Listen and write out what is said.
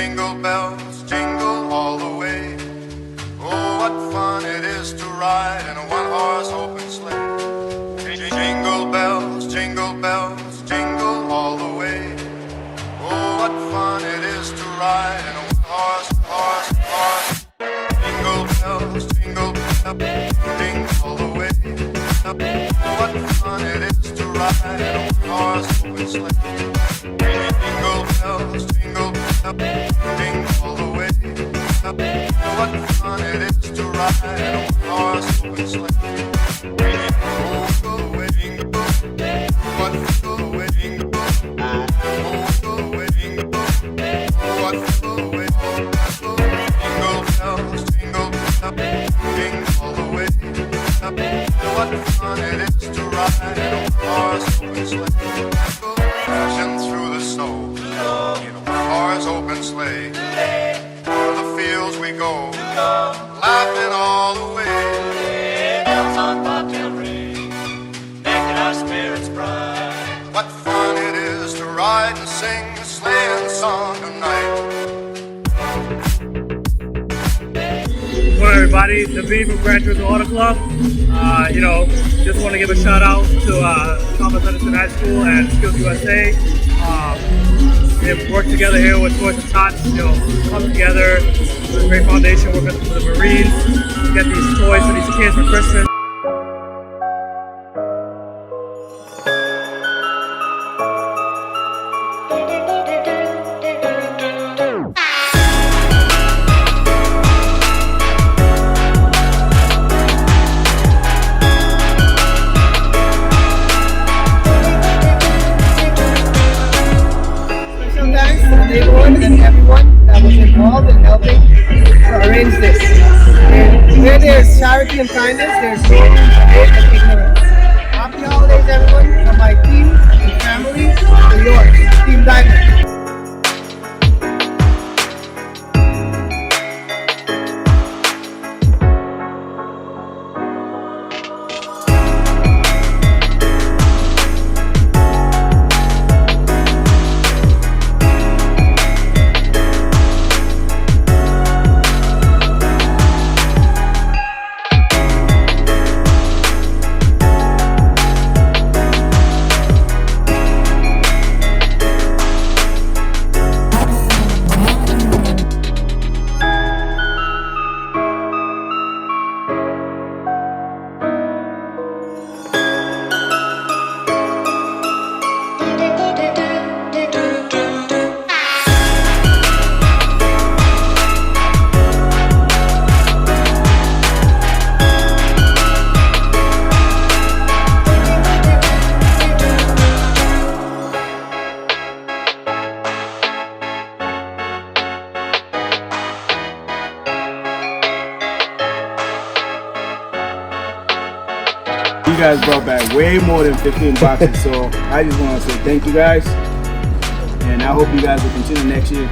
jingle bells, jingle all the way. Oh, what fun it is to ride in a one-horse open sleigh. Jingle bells, jingle bells, jingle all the way. Oh, what fun it is to ride in a one-horse. Jingle bells, jingle bells, jingle all the way. Oh, what fun it is to ride in a one-horse open sleigh. Jingle bells, jingle bells, jingle all the way. What fun it is to ride in a one-horse open sleigh. Jingle away, jingle, what jingle away, jingle, jingle away, jingle, what jingle away, jingle bells, jingle bells, jingle all the way. What fun it is to ride in a one-horse open sleigh. Crashing through the snow in a one-horse open sleigh. O'er the fields we go, laughing all the way. Bells on bobtail ring, making our spirits bright. What fun it is to ride and sing a sleighing song tonight. Hello everybody, Davendra from Graduates Auto Club. Just want to give a shout out to Edison School and SkillsUSA. They've worked together here with Tots and Tots, come together with a great foundation, working for the Marines, get these toys for these kids for Christmas. Neighborhood and everyone that was involved in helping to arrange this. And where there's charity and kindness, there's no hate and ignorance. Happy holidays, everyone, from my team and family to yours, Team Diamond. You guys brought back way more than 15 boxes, so I just want to say thank you guys, and I hope you guys will continue next year.